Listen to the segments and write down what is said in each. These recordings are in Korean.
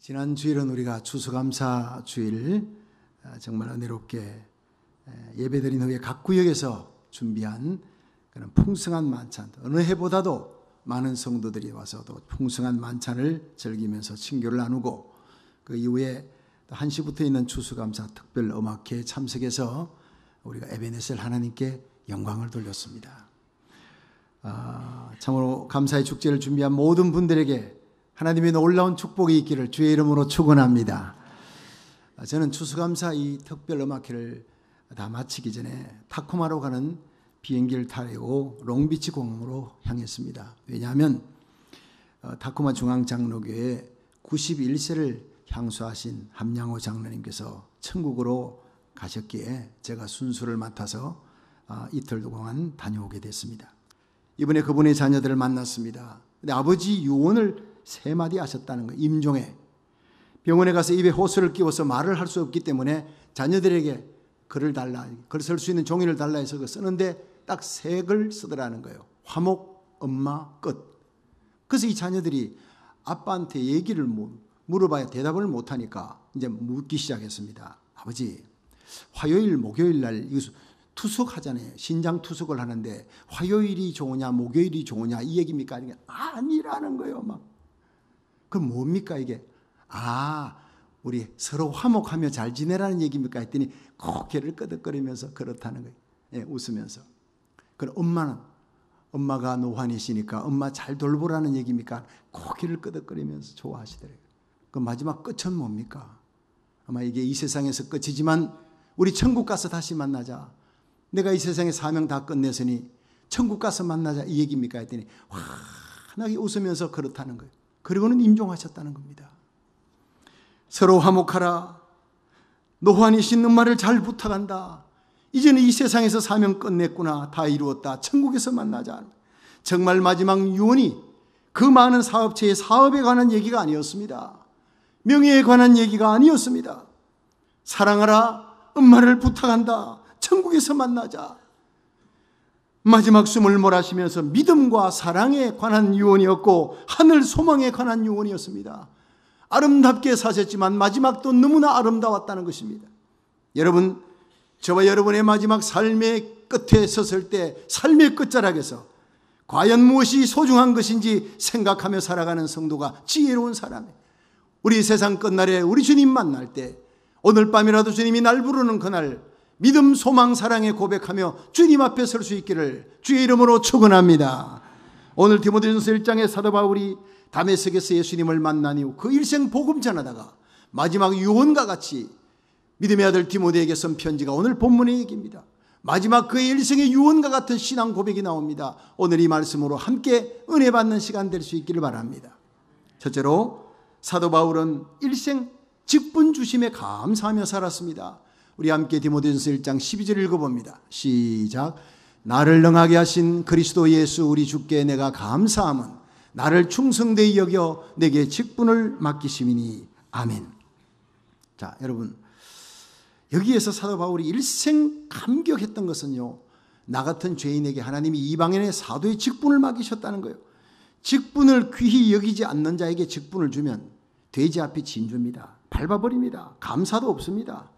지난 주일은 우리가 추수감사 주일 정말 은혜롭게 예배드린 후에 각 구역에서 준비한 그런 풍성한 만찬, 어느 해보다도 많은 성도들이 와서 또 풍성한 만찬을 즐기면서 친교를 나누고, 그 이후에 1시부터 있는 추수감사 특별 음악회에 참석해서 우리가 에베네셀 하나님께 영광을 돌렸습니다. 참으로 감사의 축제를 준비한 모든 분들에게 하나님의 놀라운 축복이 있기를 주의 이름으로 축원합니다. 저는 추수감사 이 특별 음악회를 다 마치기 전에 타코마로 가는 비행기를 타려고 롱비치 공항으로 향했습니다. 왜냐하면 타코마 중앙장로교회 91세를 향수하신 함양호 장로님께서 천국으로 가셨기에 제가 순수를 맡아서 이틀 동안 다녀오게 됐습니다. 이번에 그분의 자녀들을 만났습니다. 근데 아버지 유언을 3마디 하셨다는 거예요. 임종에 병원에 가서 입에 호스를 끼워서 말을 할 수 없기 때문에 자녀들에게 글을 달라, 글 쓸 수 있는 종이를 달라 해서 쓰는데 딱 3글 쓰더라는 거예요. 화목, 엄마, 끝. 그래서 이 자녀들이 아빠한테 얘기를 물어봐야 대답을 못하니까 이제 묻기 시작했습니다. 아버지, 화요일, 목요일 날 투숙하잖아요. 신장 투숙을 하는데 화요일이 좋으냐 목요일이 좋으냐 이 얘기입니까? 아니라는 거예요. 막. 그럼 뭡니까 이게? 우리 서로 화목하며 잘 지내라는 얘기입니까? 했더니 고개를 끄덕거리면서 그렇다는 거예요. 예, 웃으면서. 그럼 엄마가 노환이시니까 엄마 잘 돌보라는 얘기입니까? 고개를 끄덕거리면서 좋아하시더래요. 그 마지막 끝은 뭡니까? 아마 이게 이 세상에서 끝이지만 우리 천국 가서 다시 만나자. 내가 이 세상의 사명 다 끝냈으니 천국 가서 만나자 이 얘기입니까? 했더니 환하게 웃으면서 그렇다는 거예요. 그리고는 임종하셨다는 겁니다. 서로 화목하라. 노환이신 엄마를 잘 부탁한다. 이제는 이 세상에서 사명 끝냈구나. 다 이루었다. 천국에서 만나자. 정말 마지막 유언이 그 많은 사업체의 사업에 관한 얘기가 아니었습니다. 명예에 관한 얘기가 아니었습니다. 사랑하라. 엄마를 부탁한다. 천국에서 만나자. 마지막 숨을 몰아쉬면서 믿음과 사랑에 관한 유언이었고 하늘 소망에 관한 유언이었습니다. 아름답게 사셨지만 마지막도 너무나 아름다웠다는 것입니다. 여러분, 저와 여러분의 마지막 삶의 끝에 섰을 때 삶의 끝자락에서 과연 무엇이 소중한 것인지 생각하며 살아가는 성도가 지혜로운 사람이에요. 우리 세상 끝날에 우리 주님 만날 때 오늘 밤이라도 주님이 날 부르는 그날 믿음, 소망, 사랑에 고백하며 주님 앞에 설 수 있기를 주의 이름으로 축원합니다. 오늘 디모데전서 1장의 사도 바울이 다메섹에서 예수님을 만난 이후 그 일생 복음 전하다가 마지막 유언과 같이 믿음의 아들 디모데에게 쓴 편지가 오늘 본문의 얘기입니다. 마지막 그의 일생의 유언과 같은 신앙 고백이 나옵니다. 오늘 이 말씀으로 함께 은혜 받는 시간 될 수 있기를 바랍니다. 첫째로 사도 바울은 일생 직분 주심에 감사하며 살았습니다. 우리 함께 디모데전서 1장 12절 읽어봅니다. 시작. 나를 능하게 하신 그리스도 예수 우리 주께 내가 감사함은 나를 충성되이 여겨 내게 직분을 맡기심이니 아멘. 자, 여러분, 여기에서 사도 바울이 일생 감격했던 것은요, 나 같은 죄인에게 하나님이 이방인의 사도의 직분을 맡기셨다는 거예요. 직분을 귀히 여기지 않는 자에게 직분을 주면 돼지 앞이 진주입니다. 밟아버립니다. 감사도 없습니다.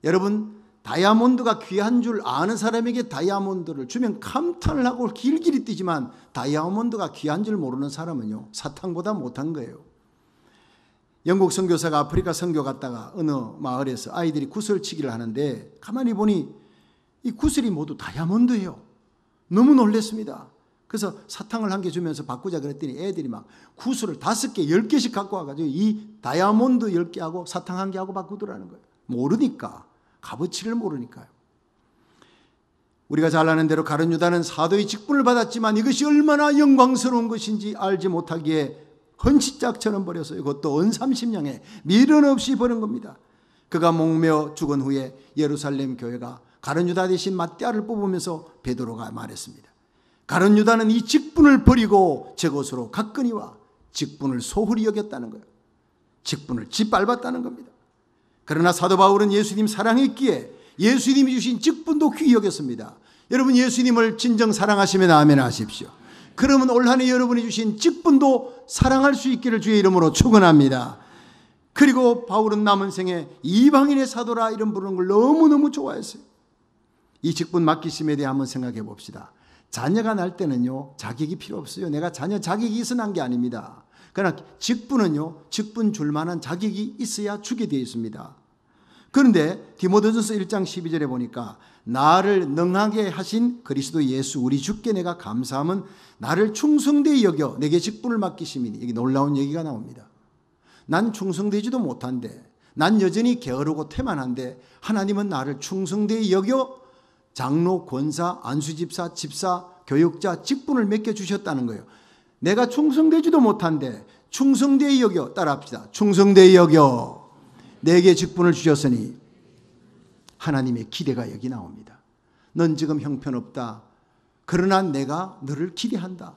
여러분, 다이아몬드가 귀한 줄 아는 사람에게 다이아몬드를 주면 감탄을 하고 길길이 뛰지만 다이아몬드가 귀한 줄 모르는 사람은요, 사탕보다 못한 거예요. 영국 선교사가 아프리카 선교 갔다가 어느 마을에서 아이들이 구슬치기를 하는데 가만히 보니 이 구슬이 모두 다이아몬드예요. 너무 놀랐습니다. 그래서 사탕을 1개 주면서 바꾸자 그랬더니 애들이 막 구슬을 5개, 10개씩 갖고 와가지고 이 다이아몬드 10개하고 사탕 1개하고 바꾸더라는 거예요. 모르니까. 값어치를 모르니까요. 우리가 잘 아는 대로 가룟 유다는 사도의 직분을 받았지만 이것이 얼마나 영광스러운 것인지 알지 못하기에 헌시짝처럼 버렸어요. 그것도 은 30냥에 미련 없이 버린 겁니다. 그가 목매어 죽은 후에 예루살렘 교회가 가룟 유다 대신 맏대아를 뽑으면서 베드로가 말했습니다. 가룟 유다는 이 직분을 버리고 저곳으로 갔거니와 직분을 소홀히 여겼다는 거예요. 직분을 짓밟았다는 겁니다. 그러나 사도 바울은 예수님 사랑했기에 예수님이 주신 직분도 귀히 여겼습니다. 여러분, 예수님을 진정 사랑하시면 아멘 하십시오. 그러면 올 한 해 여러분이 주신 직분도 사랑할 수 있기를 주의 이름으로 축원합니다. 그리고 바울은 남은 생에 이방인의 사도라 이름 부르는 걸 너무너무 좋아했어요. 이 직분 맡기심에 대해 한번 생각해 봅시다. 자녀가 날 때는요, 자격이 필요 없어요. 내가 자녀 자격이 있어 난 게 아닙니다. 그러나 직분은요, 직분 줄 만한 자격이 있어야 주게 되어 있습니다. 그런데 디모데전서 1장 12절에 보니까 나를 능하게 하신 그리스도 예수 우리 주께 내가 감사함은 나를 충성되이 여겨 내게 직분을 맡기심이니, 여기 놀라운 얘기가 나옵니다. 난 충성되지도 못한데, 난 여전히 게으르고 태만한데 하나님은 나를 충성되이 여겨 장로, 권사, 안수집사, 집사, 교육자 직분을 맡겨주셨다는 거예요. 내가 충성되지도 못한데 충성되이 여겨, 따라합시다. 충성되이 여겨 내게 직분을 주셨으니 하나님의 기대가 여기 나옵니다. 넌 지금 형편없다. 그러나 내가 너를 기대한다.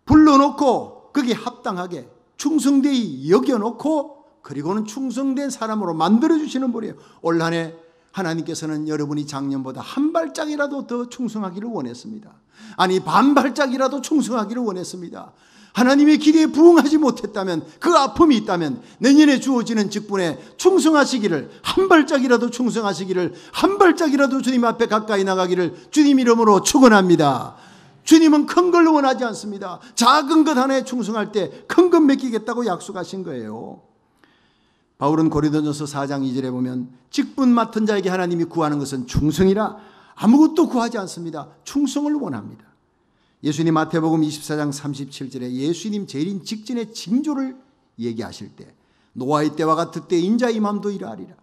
불러놓고 거기에 합당하게 충성되이 여겨놓고 그리고는 충성된 사람으로 만들어주시는 분이에요. 올 한 해 하나님께서는 여러분이 작년보다 한 발짝이라도 더 충성하기를 원했습니다. 아니 반발짝이라도 충성하기를 원했습니다. 하나님의 기대에 부응하지 못했다면, 그 아픔이 있다면 내년에 주어지는 직분에 충성하시기를, 한 발짝이라도 충성하시기를, 한 발짝이라도 주님 앞에 가까이 나가기를 주님 이름으로 축원합니다. 주님은 큰 걸 원하지 않습니다. 작은 것 하나에 충성할 때 큰 것 맡기겠다고 약속하신 거예요. 바울은 고린도전서 4장 2절에 보면 직분 맡은 자에게 하나님이 구하는 것은 충성이라 아무것도 구하지 않습니다. 충성을 원합니다. 예수님 마태복음 24장 37절에 예수님 재림 직전의 징조를 얘기하실 때 노아의 때와 같을 때 인자의 맘도 이러하리라.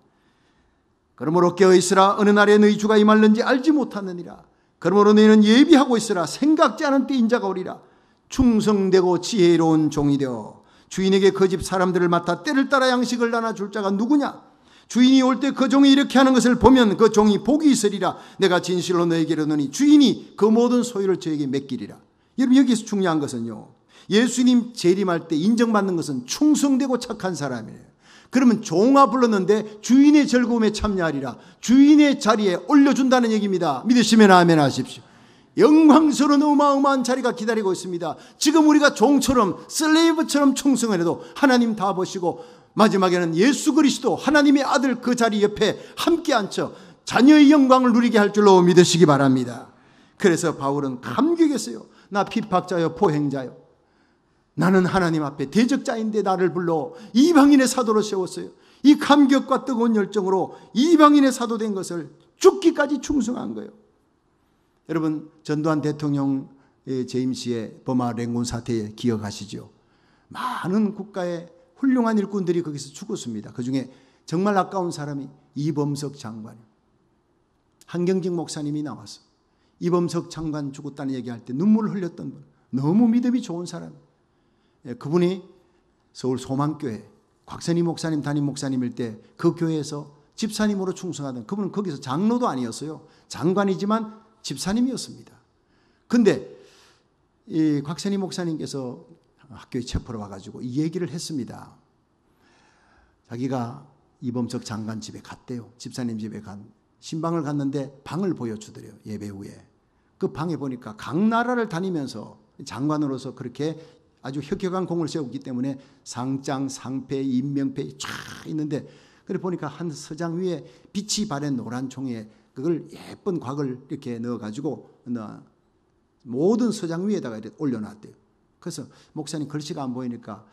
그러므로 깨어있으라. 어느 날에 너희 주가 임할는지 알지 못하느니라. 그러므로 너희는 예비하고 있으라. 생각지 않은 때 인자가 오리라. 충성되고 지혜로운 종이 되어 주인에게 그 집 사람들을 맡아 때를 따라 양식을 나눠줄 자가 누구냐? 주인이 올 때 그 종이 이렇게 하는 것을 보면 그 종이 복이 있으리라. 내가 진실로 너에게 이르노니 주인이 그 모든 소유를 저에게 맡기리라. 여러분, 여기서 중요한 것은요, 예수님 재림할 때 인정받는 것은 충성되고 착한 사람이에요. 그러면 종아 불렀는데 주인의 즐거움에 참여하리라. 주인의 자리에 올려준다는 얘기입니다. 믿으시면 아멘 하십시오. 영광스러운 어마어마한 자리가 기다리고 있습니다. 지금 우리가 종처럼 슬레이브처럼 충성을 해도 하나님 다 보시고 마지막에는 예수 그리스도 하나님의 아들 그 자리 옆에 함께 앉혀 자녀의 영광을 누리게 할 줄로 믿으시기 바랍니다. 그래서 바울은 감격했어요. 나 핍박자요 포행자요. 나는 하나님 앞에 대적자인데 나를 불러 이방인의 사도로 세웠어요. 이 감격과 뜨거운 열정으로 이방인의 사도 된 것을 죽기까지 충성한 거예요. 여러분, 전두환 대통령 재임 시에 버마 랭군 사태 기억하시죠? 많은 국가의 훌륭한 일꾼들이 거기서 죽었습니다. 그중에 정말 아까운 사람이 이범석 장관, 한경직 목사님이 나와서 이범석 장관 죽었다는 얘기할 때 눈물을 흘렸던 분, 너무 믿음이 좋은 사람. 그분이 서울 소망교회 곽선희 목사님 담임 목사님일 때 그 교회에서 집사님으로 충성하던 그분은 거기서 장로도 아니었어요. 장관이지만 집사님이었습니다. 그런데 이 곽선희 목사님께서 학교에 체포로 와가지고 이 얘기를 했습니다. 자기가 이범석 장관 집에 갔대요. 집사님 집에 신방을 갔는데 방을 보여주더래요. 예배 후에. 그 방에 보니까 각 나라를 다니면서 장관으로서 그렇게 아주 혁혁한 공을 세우기 때문에 상장, 상패, 임명패 쫙 있는데, 그래 보니까 한 서장 위에 빛이 바랜 노란 종이에 그걸 예쁜 곽을 이렇게 넣어가지고 모든 서장 위에다가 이렇게 올려놨대요. 그래서 목사님 글씨가 안 보이니까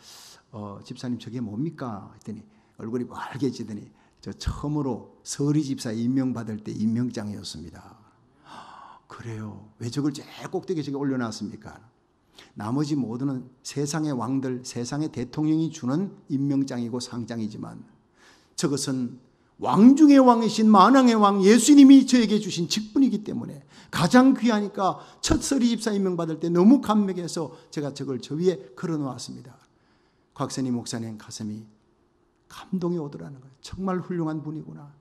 집사님 저게 뭡니까? 했더니 얼굴이 빨개지더니 저 처음으로 서리 집사 임명받을 때 임명장이었습니다. 그래요. 왜 저걸 제일 꼭대기에 저기 올려놨습니까? 나머지 모두는 세상의 왕들, 세상의 대통령이 주는 임명장이고 상장이지만 저것은 왕 중의 왕이신 만왕의 왕 예수님이 저에게 주신 직분이기 때문에 가장 귀하니까 첫 서리 집사 임명받을 때 너무 감격해서 제가 저걸 저 위에 걸어놓았습니다. 곽선희 목사님 가슴이 감동이 오더라는 거예요. 정말 훌륭한 분이구나.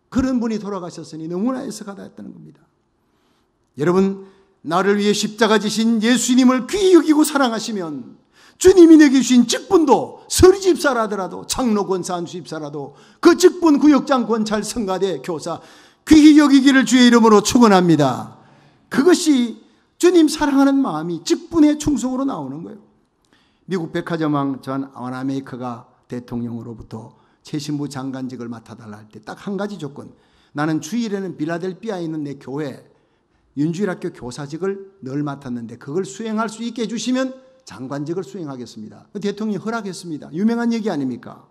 그런 분이 돌아가셨으니 너무나 애석하다 했다는 겁니다. 여러분, 나를 위해 십자가 지신 예수님을 귀히 여기고 사랑하시면 주님이 내게 주신 직분도 서리집사라 하더라도 장로 권사 안수집사라도 그 직분 구역장 권찰 성가대 교사 귀히 여기기를 주의 이름으로 축원합니다. 그것이 주님 사랑하는 마음이 직분의 충성으로 나오는 거예요. 미국 백화점왕 존 와나메이커가 대통령으로부터 최신부 장관직을 맡아달라 할 때 딱 한 가지 조건, 나는 주일에는 빌라델피아에 있는 내 교회 윤주일학교 교사직을 늘 맡았는데 그걸 수행할 수 있게 해주시면 장관직을 수행하겠습니다. 대통령이 허락했습니다. 유명한 얘기 아닙니까?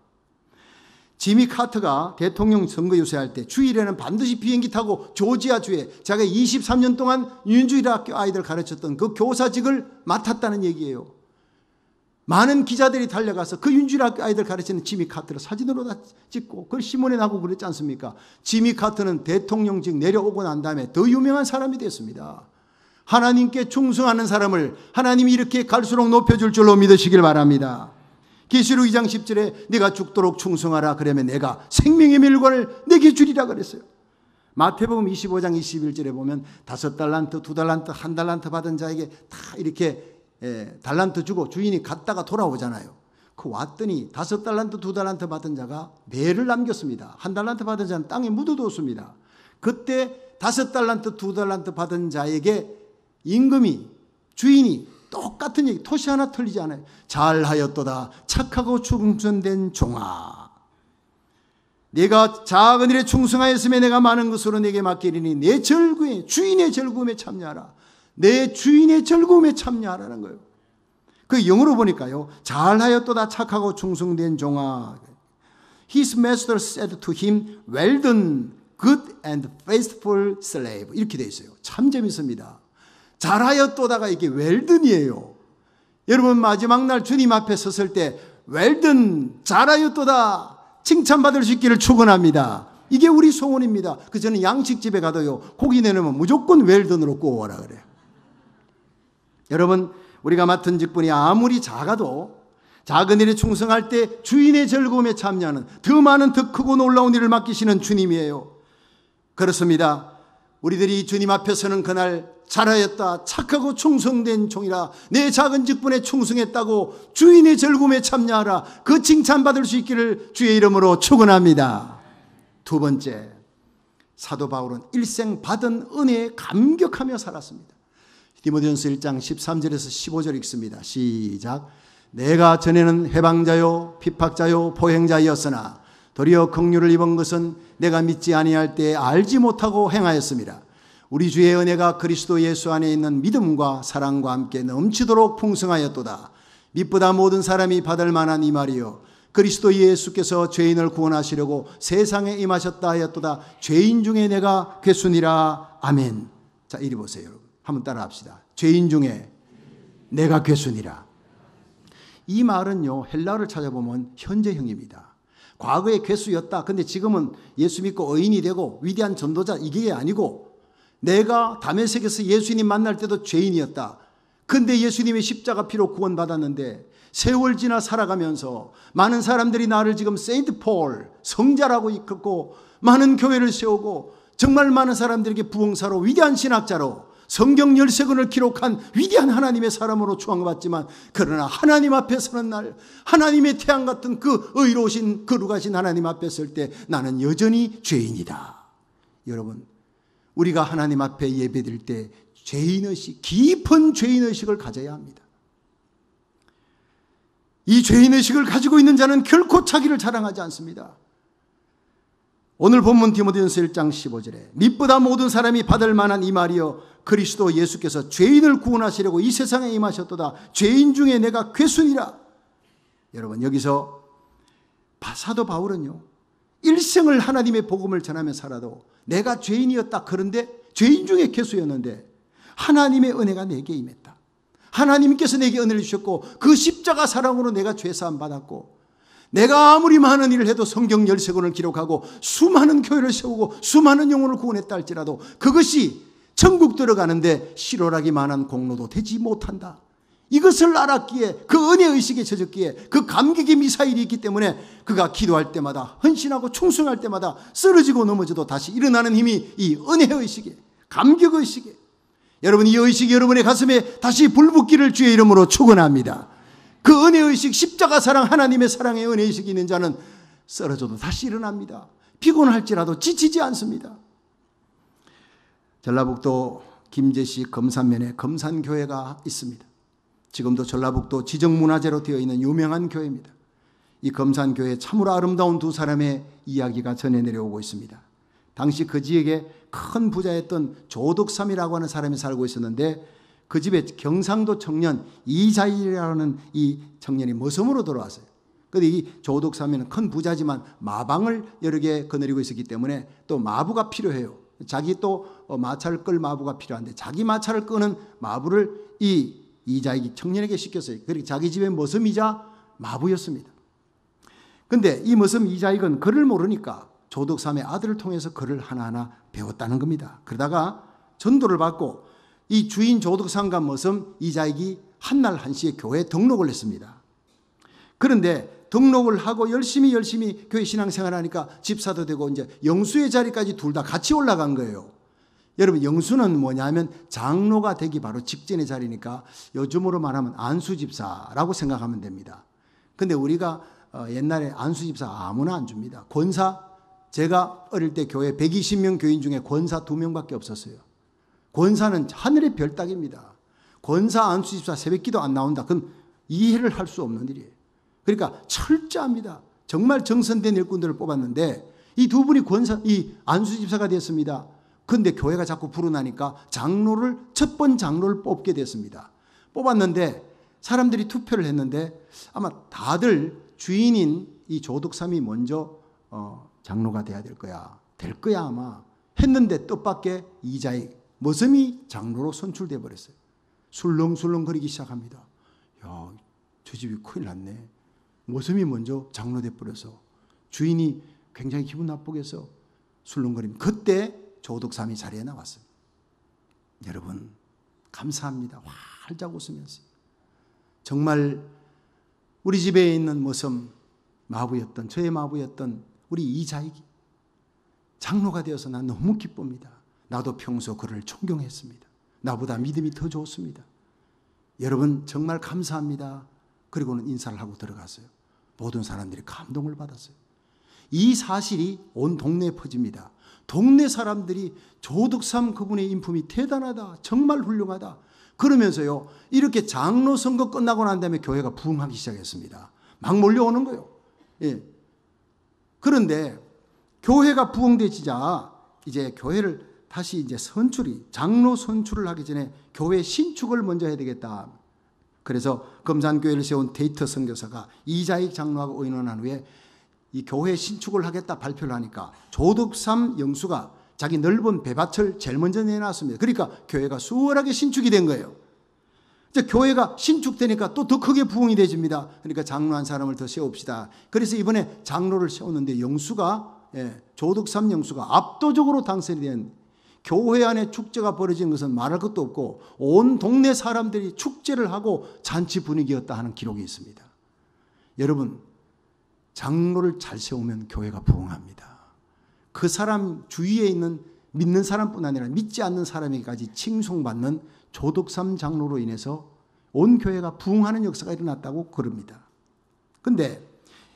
지미 카터가 대통령 선거 유세할 때 주일에는 반드시 비행기 타고 조지아주에 자기가 23년 동안 윤주일학교 아이들 가르쳤던 그 교사직을 맡았다는 얘기예요. 많은 기자들이 달려가서 그 윤주일학교 아이들 가르치는 지미 카터를 사진으로 다 찍고 그걸 신문에 나고 그랬지 않습니까? 지미 카터는 대통령직 내려오고 난 다음에 더 유명한 사람이 됐습니다. 하나님께 충성하는 사람을 하나님이 이렇게 갈수록 높여줄 줄로 믿으시길 바랍니다. 계시록 2장 10절에 네가 죽도록 충성하라 그러면 내가 생명의 멸관을 내게 주리라 그랬어요. 마태복음 25장 21절에 보면 5달란트, 2달란트, 1달란트 받은 자에게 다 이렇게 달란트 주고 주인이 갔다가 돌아오잖아요. 그 왔더니 5달란트, 2달란트 받은 자가 배를 남겼습니다. 1달란트 받은 자는 땅에 묻어두었습니다. 그때 5달란트, 2달란트 받은 자에게 임금이, 주인이 똑같은 얘기, 토시 하나 틀리지 않아요. 잘하였도다 착하고 충성된 종아, 내가 작은 일에 충성하였으면 내가 많은 것으로 내게 맡기리니 내 절구에, 주인의 절구음에 참여하라. 내 주인의 즐거움에 참여하라는 거예요. 그 영어로 보니까요, 잘하였도다 착하고 충성된 종아. His master said to him, well done, good and faithful slave. 이렇게 되어 있어요. 참 재밌습니다. 잘하였도다가 이게 well done이에요. 여러분 마지막 날 주님 앞에 섰을 때 well done, 잘하였도다 칭찬받을 수 있기를 축원합니다. 이게 우리 소원입니다. 그 저는 양식집에 가도요, 고기 내놓으면 무조건 well done으로 구워오라 그래요. 여러분, 우리가 맡은 직분이 아무리 작아도 작은 일에 충성할 때 주인의 즐거움에 참여하는 더 많은 더 크고 놀라운 일을 맡기시는 주님이에요. 그렇습니다. 우리들이 주님 앞에 서는 그날 잘하였다 착하고 충성된 종이라, 내 작은 직분에 충성했다고 주인의 즐거움에 참여하라, 그 칭찬받을 수 있기를 주의 이름으로 축원합니다. 두 번째, 사도 바울은 일생 받은 은혜에 감격하며 살았습니다. 디모데전서 1장 13절에서 15절 읽습니다. 시작. 내가 전에는 해방자요 핍박자요 포행자였으나 도리어 긍휼을 입은 것은 내가 믿지 아니할 때 알지 못하고 행하였습니다. 우리 주의 은혜가 그리스도 예수 안에 있는 믿음과 사랑과 함께 넘치도록 풍성하였도다. 믿보다 모든 사람이 받을 만한 이 말이요, 그리스도 예수께서 죄인을 구원하시려고 세상에 임하셨다 하였도다. 죄인 중에 내가 괴순이라. 아멘. 자, 이리 보세요, 여러분. 한번 따라 합시다. 죄인 중에 내가 괴순이라. 이 말은요, 헬라어를 찾아보면 현재형입니다. 과거에 괴수였다. 근데 지금은 예수 믿고 의인이 되고 위대한 전도자, 이게 아니고 내가 다메섹에서 예수님 만날 때도 죄인이었다. 근데 예수님의 십자가 피로 구원받았는데 세월 지나 살아가면서 많은 사람들이 나를 지금 세인트 폴, 성자라고 이끌고 많은 교회를 세우고 정말 많은 사람들에게 부흥사로, 위대한 신학자로, 성경 13권을 기록한 위대한 하나님의 사람으로 추앙받지만, 그러나 하나님 앞에 서는 날, 하나님의 태양 같은 그 의로우신 거룩하신 하나님 앞에 설 때 나는 여전히 죄인이다. 여러분, 우리가 하나님 앞에 예배드릴 때 죄인의식, 깊은 죄인의식을 가져야 합니다. 이 죄인의식을 가지고 있는 자는 결코 자기를 자랑하지 않습니다. 오늘 본문 디모데전서 1장 15절에 믿보다 모든 사람이 받을 만한 이 말이여, 그리스도 예수께서 죄인을 구원하시려고 이 세상에 임하셨도다. 죄인 중에 내가 괴순이라. 여러분, 여기서 사도 바울은요, 일생을 하나님의 복음을 전하며 살아도 내가 죄인이었다. 그런데 죄인 중에 괴수였는데 하나님의 은혜가 내게 임했다. 하나님께서 내게 은혜를 주셨고 그 십자가 사랑으로 내가 죄사함 받았고, 내가 아무리 많은 일을 해도 성경 13권을 기록하고 수많은 교회를 세우고 수많은 영혼을 구원했다 할지라도 그것이 천국 들어가는데 실오라기만한 공로도 되지 못한다. 이것을 알았기에, 그 은혜의식에 젖었기에, 그 감격의 미사일이 있기 때문에 그가 기도할 때마다, 헌신하고 충성할 때마다 쓰러지고 넘어져도 다시 일어나는 힘이 이 은혜의식에, 감격의식에, 여러분, 이 의식이 여러분의 가슴에 다시 불붙기를 주의 이름으로 축원합니다. 그 은혜의식, 십자가 사랑, 하나님의 사랑의 은혜의식이 있는 자는 쓰러져도 다시 일어납니다. 피곤할지라도 지치지 않습니다. 전라북도 김제시 금산면에 금산교회가 있습니다. 지금도 전라북도 지정문화재로 되어 있는 유명한 교회입니다. 이 금산교회에 참으로 아름다운 두 사람의 이야기가 전해 내려오고 있습니다. 당시 그 지역에 큰 부자였던 조덕삼이라고 하는 사람이 살고 있었는데 그 집에 경상도 청년 이자일이라는 이 청년이 머슴으로 들어왔어요. 그런데 이 조덕삼이는 큰 부자지만 마방을 여러 개 거느리고 있었기 때문에 또 마부가 필요해요. 자기 또 마차를 끌 마부가 필요한데 자기 마차를 끄는 마부를 이 이자익이 청년에게 시켰어요. 그리고 자기 집의 머슴이자 마부였습니다. 그런데 이 머슴 이자익은 글을 모르니까 조덕삼의 아들을 통해서 글을 하나하나 배웠다는 겁니다. 그러다가 전도를 받고 이 주인 조덕삼과 머슴 이자익이 한날 한시에 교회에 등록을 했습니다. 그런데 등록을 하고 열심히 교회 신앙생활을 하니까 집사도 되고 이제 영수의 자리까지 둘 다 같이 올라간 거예요. 여러분, 영수는 뭐냐면 장로가 되기 바로 직전의 자리니까 요즘으로 말하면 안수집사라고 생각하면 됩니다. 근데 우리가 옛날에 안수집사 아무나 안 줍니다. 권사, 제가 어릴 때 교회 120명 교인 중에 권사 2명밖에 없었어요. 권사는 하늘의 별따기입니다. 권사, 안수집사 새벽기도 안 나온다. 그건 이해를 할 수 없는 일이에요. 그러니까 철저합니다. 정말 정선된 일꾼들을 뽑았는데 이 두 분이 이 안수집사가 됐습니다. 그런데 교회가 자꾸 불어나니까 첫 번 장로를 뽑게 됐습니다. 뽑았는데 사람들이 투표를 했는데 아마 다들 주인인 이 조덕삼이 먼저 장로가 돼야 될 거야 아마 했는데 뜻밖의 이자익 머슴이 장로로 선출돼 버렸어요. 술렁술렁 거리기 시작합니다. 야, 저 집이 큰일 났네. 머슴이 먼저 장로 돼 버려서 주인이 굉장히 기분 나쁘겠어 술렁거리면 그때 조덕삼이 자리에 나왔어요. 여러분, 감사합니다. 활짝 웃으면서. 정말 우리 집에 있는 머슴 마부였던, 저의 마부였던 우리 이자익이 장로가 되어서 난 너무 기쁩니다. 나도 평소 그를 존경했습니다. 나보다 믿음이 더 좋습니다. 여러분, 정말 감사합니다. 그리고는 인사를 하고 들어갔어요. 모든 사람들이 감동을 받았어요. 이 사실이 온 동네에 퍼집니다. 동네 사람들이 조덕삼 그분의 인품이 대단하다, 정말 훌륭하다 그러면서요, 이렇게 장로 선거 끝나고 난 다음에 교회가 부흥하기 시작했습니다. 막 몰려오는 거예요. 예. 그런데 교회가 부흥되자 이제 교회를 다시 이제 장로 선출을 하기 전에 교회 신축을 먼저 해야 되겠다. 그래서 금산교회를 세운 데이터 선교사가 이자익 장로하고 의논한 후에 이 교회 신축을 하겠다 발표를 하니까 조덕삼 영수가 자기 넓은 배밭을 제일 먼저 내놨습니다. 그러니까 교회가 수월하게 신축이 된 거예요. 이제 교회가 신축되니까 또 더 크게 부흥이 되집니다. 그러니까 장로 한 사람을 더 세웁시다. 그래서 이번에 장로를 세웠는데 조덕삼 영수가 압도적으로 당선이 된, 교회 안에 축제가 벌어진 것은 말할 것도 없고 온 동네 사람들이 축제를 하고 잔치 분위기였다 하는 기록이 있습니다. 여러분, 장로를 잘 세우면 교회가 부흥합니다. 그 사람 주위에 있는 믿는 사람뿐 아니라 믿지 않는 사람에게까지 칭송받는 조덕삼 장로로 인해서 온 교회가 부흥하는 역사가 일어났다고 그럽니다. 그런데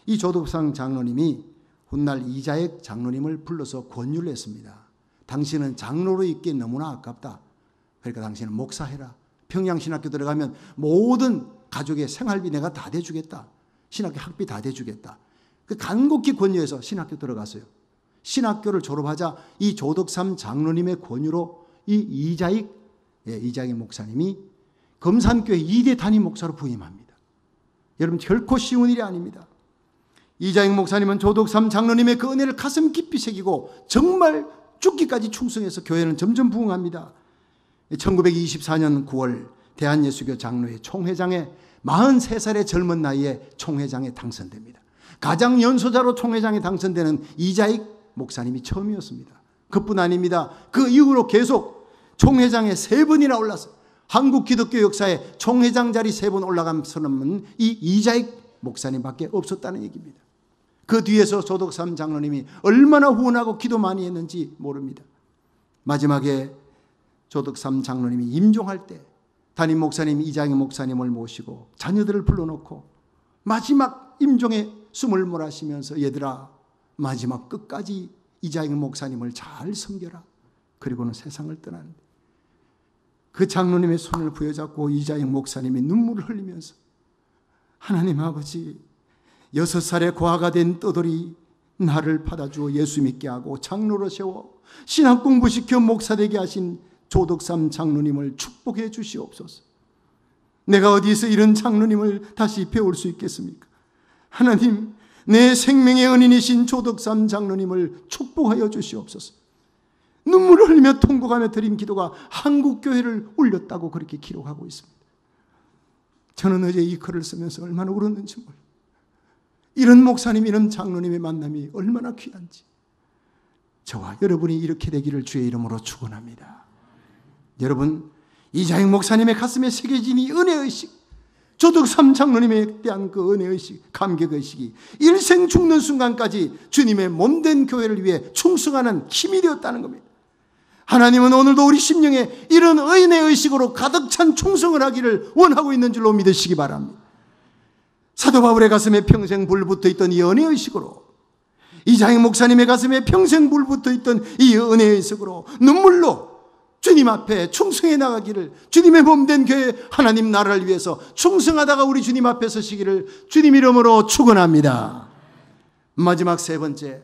이 조덕삼 장로님이 훗날 이자익 장로님을 불러서 권유를 했습니다. 당신은 장로로 있기에 너무나 아깝다. 그러니까 당신은 목사해라. 평양신학교 들어가면 모든 가족의 생활비 내가 다 대주겠다. 신학교 학비 다 대주겠다. 간곡히 권유해서 신학교 들어갔어요. 신학교를 졸업하자 이 조덕삼 장로님의 권유로 이 이자익 목사님이 금산교회 2대 담임 목사로 부임합니다. 여러분, 결코 쉬운 일이 아닙니다. 이자익 목사님은 조덕삼 장로님의 그 은혜를 가슴 깊이 새기고 정말 죽기까지 충성해서 교회는 점점 부흥합니다. 1924년 9월 대한예수교 장로회 총회장에 43살의 젊은 나이에 총회장에 당선됩니다. 가장 연소자로 총회장에 당선되는 이자익 목사님이 처음이었습니다. 그뿐 아닙니다. 그 이후로 계속 총회장에 3번이나 올랐어요. 한국 기독교 역사에 총회장 자리 3번 올라간 사람은 이 이자익 목사님밖에 없었다는 얘기입니다. 그 뒤에서 조덕삼 장로님이 얼마나 후원하고 기도 많이 했는지 모릅니다. 마지막에 조덕삼 장로님이 임종할 때 담임 목사님 이자익 목사님을 모시고 자녀들을 불러놓고 마지막 임종에 숨을 몰아쉬면서 얘들아, 마지막 끝까지 이자익 목사님을 잘 섬겨라. 그리고는 세상을 떠나는데 그 장로님의 손을 부여잡고 이자익 목사님이 눈물을 흘리면서 하나님 아버지, 6살에 고아가 된 떠돌이 나를 받아주어 예수 믿게 하고 장로로 세워 신학 공부시켜 목사되게 하신 조덕삼 장로님을 축복해 주시옵소서. 내가 어디서 이런 장로님을 다시 배울 수 있겠습니까? 하나님, 내 생명의 은인이신 조덕삼 장로님을 축복하여 주시옵소서. 눈물을 흘리며 통곡하며 드린 기도가 한국교회를 울렸다고 그렇게 기록하고 있습니다. 저는 어제 이 글을 쓰면서 얼마나 울었는지 몰라요. 이런 목사님, 이런 장로님의 만남이 얼마나 귀한지. 저와 여러분이 이렇게 되기를 주의 이름으로 축원합니다. 여러분, 이자익 목사님의 가슴에 새겨진 이 은혜의식, 조덕삼 장로님에 대한 그 은혜의식, 감격의식이 일생 죽는 순간까지 주님의 몸된 교회를 위해 충성하는 힘이 되었다는 겁니다. 하나님은 오늘도 우리 심령에 이런 은혜의식으로 가득 찬 충성을 하기를 원하고 있는 줄로 믿으시기 바랍니다. 사도 바울의 가슴에 평생 불붙어 있던 이 은혜의식으로, 이자익 목사님의 가슴에 평생 불붙어 있던 이 은혜의식으로 눈물로 주님 앞에 충성해 나가기를, 주님의 몸된 교회 하나님 나라를 위해서 충성하다가 우리 주님 앞에 서시기를 주님 이름으로 축원합니다. 마지막 세 번째,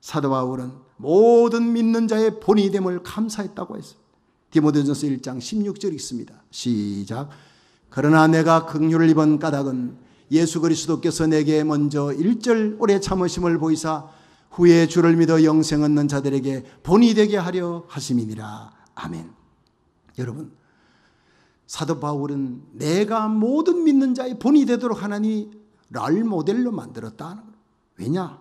사도 바울은 모든 믿는 자의 본이 됨을 감사했다고 했습니다. 디모데전서 1장 16절 읽습니다. 시작. 그러나 내가 긍휼을 입은 까닭은 예수 그리스도께서 내게 먼저 1절 오래 참으심을 보이사 후에 주를 믿어 영생 얻는 자들에게 본이 되게 하려 하심이니라. 아멘. 여러분, 사도 바울은 내가 모든 믿는 자의 본이 되도록 하나님이 랄 모델로 만들었다. 왜냐?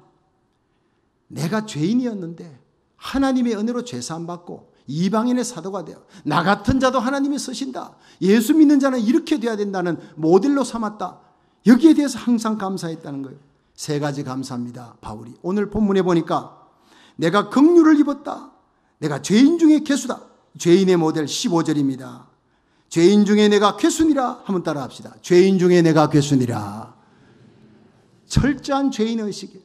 내가 죄인이었는데 하나님의 은혜로 죄사함 받고 이방인의 사도가 되어 나 같은 자도 하나님이 쓰신다. 예수 믿는 자는 이렇게 돼야 된다는 모델로 삼았다. 여기에 대해서 항상 감사했다는 거예요. 세 가지 감사합니다. 바울이 오늘 본문에 보니까 내가 긍휼을 입었다. 내가 죄인 중에 괴수다. 죄인의 모델 15절입니다. 죄인 중에 내가 괴수니라. 한번 따라 합시다. 죄인 중에 내가 괴수니라. 철저한 죄인의식이에요.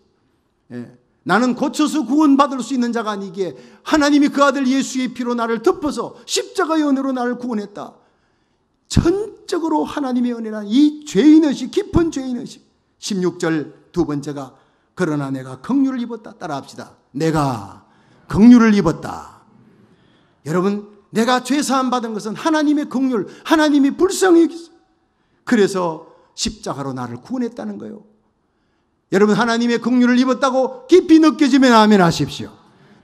예. 나는 고쳐서 구원받을 수 있는 자가 아니기에 하나님이 그 아들 예수의 피로 나를 덮어서 십자가의 은혜로 나를 구원했다. 전적으로 하나님의 은혜란 이 죄인의식, 깊은 죄인의식. 16절 두 번째가 그러나 내가 긍휼을 입었다. 따라 합시다. 내가 긍휼을 입었다. 여러분, 내가 죄사함 받은 것은 하나님의 긍휼, 하나님이 불쌍히 여기서 그래서 십자가로 나를 구원했다는 거예요. 여러분, 하나님의 긍휼을 입었다고 깊이 느껴지면 아멘 하십시오.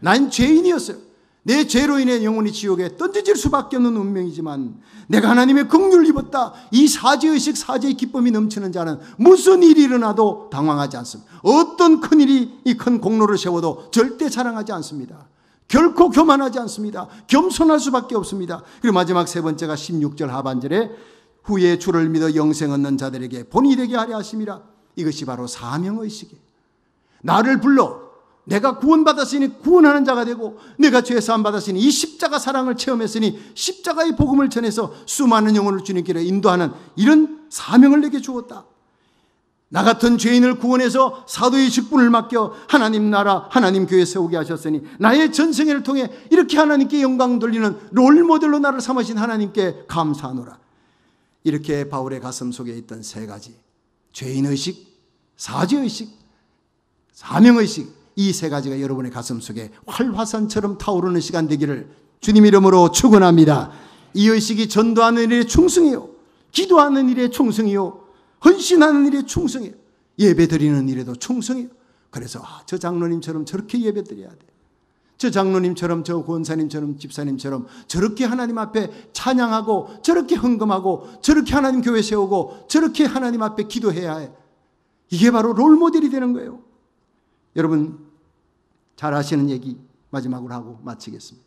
난 죄인이었어요. 내 죄로 인해 영혼이 지옥에 던져질 수밖에 없는 운명이지만 내가 하나님의 긍휼을 입었다. 이 사죄의식, 사죄의 기쁨이 넘치는 자는 무슨 일이 일어나도 당황하지 않습니다. 어떤 큰일이 이 큰 공로를 세워도 절대 자랑하지 않습니다. 결코 교만하지 않습니다. 겸손할 수밖에 없습니다. 그리고 마지막 세 번째가 16절 하반절에 후에 주를 믿어 영생 얻는 자들에게 본이 되게 하려 하심이라. 이것이 바로 사명의식이에요. 나를 불러 내가 구원받았으니 구원하는 자가 되고 내가 죄사함 받았으니 이 십자가 사랑을 체험했으니 십자가의 복음을 전해서 수많은 영혼을 주님께로 인도하는 이런 사명을 내게 주었다. 나 같은 죄인을 구원해서 사도의 직분을 맡겨 하나님 나라, 하나님 교회 세우게 하셨으니 나의 전생애를 통해 이렇게 하나님께 영광 돌리는 롤모델로 나를 삼으신 하나님께 감사하노라. 이렇게 바울의 가슴 속에 있던 세 가지, 죄인의식, 사죄의식, 사명의식, 이 세 가지가 여러분의 가슴 속에 활화산처럼 타오르는 시간 되기를 주님 이름으로 축원합니다. 이 의식이 전도하는 일에 충성이요, 기도하는 일에 충성이요, 헌신하는 일에 충성이요, 예배드리는 일에도 충성이요. 그래서 저 장로님처럼 저렇게 예배드려야 돼. 저 장로님처럼, 저 권사님처럼, 집사님처럼 저렇게 하나님 앞에 찬양하고 저렇게 헌금하고 저렇게 하나님 교회 세우고 저렇게 하나님 앞에 기도해야 해. 이게 바로 롤모델이 되는 거예요. 여러분 잘 아시는 얘기 마지막으로 하고 마치겠습니다.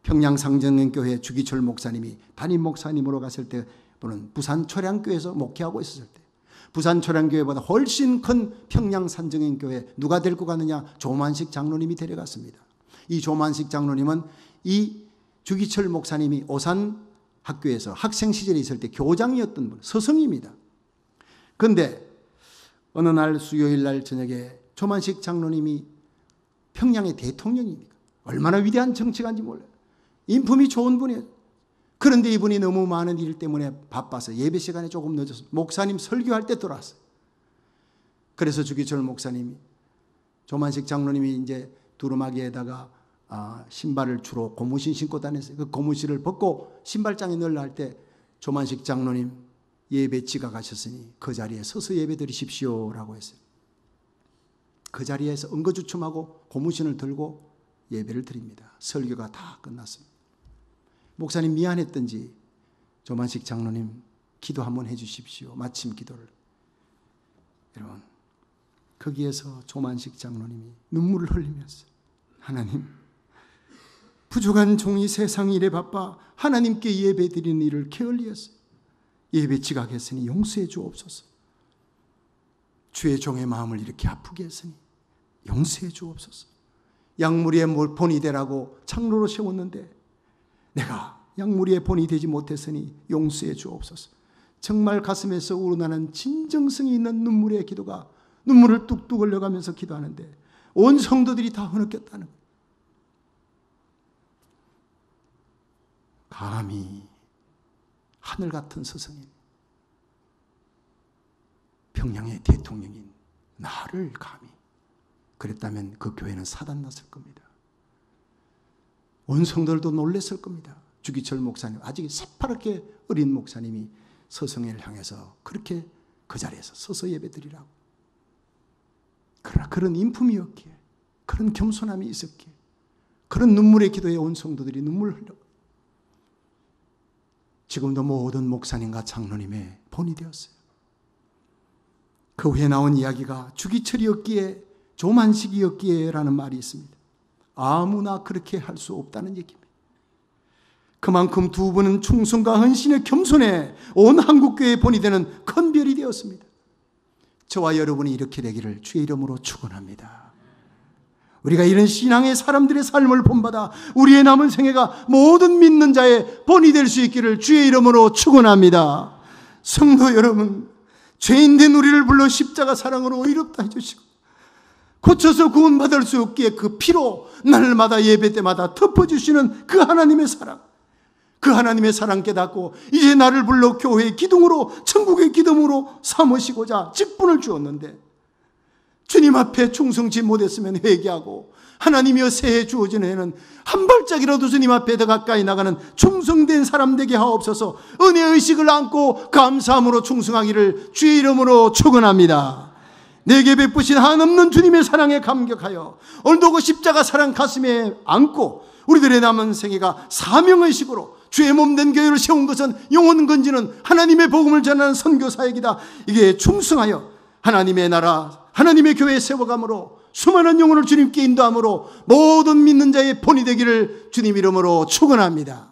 평양 상정교회 주기철 목사님이 담임 목사님으로 갔을 때 보는 부산 초량교회에서 목회하고 있었을 때 부산 초량교회보다 훨씬 큰 평양 산정교회 누가 데리고 가느냐? 조만식 장로님이 데려갔습니다. 이 조만식 장로님은 이 주기철 목사님이 오산 학교에서 학생 시절에 있을 때 교장이었던 분, 스승입니다. 그런데 어느 날 수요일 날 저녁에 조만식 장로님이 평양의 대통령이니까 얼마나 위대한 정치가인지 몰라요. 인품이 좋은 분이에요. 그런데 이분이 너무 많은 일 때문에 바빠서 예배 시간에 조금 늦어서 목사님 설교할 때 돌아왔어요. 그래서 주기철 목사님이, 조만식 장로님이 이제 두루마기에다가 신발을 주로 고무신 신고 다녔어요. 그 고무신을 벗고 신발장에 넣으려 할 때 조만식 장로님 예배 지각하셨으니 그 자리에 서서 예배 드리십시오라고 했어요. 그 자리에서 은거주춤하고 고무신을 들고 예배를 드립니다. 설교가 다 끝났습니다. 목사님 미안했던지 조만식 장로님 기도 한번 해주십시오. 마침 기도를. 여러분, 거기에서 조만식 장로님이 눈물을 흘리면서, 하나님, 부족한 종이 세상 일에 바빠 하나님께 예배 드리는 일을 게을리했어요. 예배 지각했으니 용서해 주옵소서. 주의 종의 마음을 이렇게 아프게 했으니 용서해 주옵소서. 양무리의 본이 되라고 창로로 세웠는데 내가 양무리의 본이 되지 못했으니 용서해 주옵소서. 정말 가슴에서 우러나는 진정성이 있는 눈물의 기도가, 눈물을 뚝뚝 흘려가면서 기도하는데 온 성도들이 다 흐느꼈다는 거예요. 감히 하늘 같은 스승인, 평양의 대통령인 나를 감히 그랬다면 그 교회는 사단 났을 겁니다. 온 성도들도 놀랐을 겁니다. 주기철 목사님, 아직 새파랗게 어린 목사님이 서성회를 향해서 그렇게 그 자리에서 서서 예배드리라고. 그러나 그런 인품이었기에, 그런 겸손함이 있었기에, 그런 눈물의 기도에 온 성도들이 눈물을 흘려. 지금도 모든 목사님과 장로님의 본이 되었어요. 그 후에 나온 이야기가 주기철이었기에, 조만식이었기에 라는 말이 있습니다. 아무나 그렇게 할 수 없다는 얘기입니다. 그만큼 두 분은 충성과 헌신의 겸손에 온 한국교회의 본이 되는 큰 별이 되었습니다. 저와 여러분이 이렇게 되기를 주의 이름으로 축원합니다. 우리가 이런 신앙의 사람들의 삶을 본받아 우리의 남은 생애가 모든 믿는 자의 본이 될 수 있기를 주의 이름으로 축원합니다. 성도 여러분, 죄인된 우리를 불러 십자가 사랑으로 의롭다 해주시고 고쳐서 구원받을 수 없기에 그 피로 날마다 예배 때마다 덮어주시는 그 하나님의 사랑, 그 하나님의 사랑 깨닫고 이제 나를 불러 교회의 기둥으로, 천국의 기둥으로 삼으시고자 직분을 주었는데 주님 앞에 충성치 못했으면 회개하고 하나님이여 새해 주어지는 해는 한 발짝이라도 주님 앞에 더 가까이 나가는 충성된 사람 되게 하옵소서. 은혜의식을 안고 감사함으로 충성하기를 주의 이름으로 축원합니다. 내게 베푸신 한없는 주님의 사랑에 감격하여 오늘도 그 십자가 사랑 가슴에 안고 우리들의 남은 생애가 사명의식으로 주의 몸된 교회를 세운 것은 영혼 건지는 하나님의 복음을 전하는 선교사역이다. 이게 충성하여 하나님의 나라, 하나님의 교회에 세워감으로 수많은 영혼을 주님께 인도함으로 모든 믿는 자의 본이 되기를 주님 이름으로 축원합니다.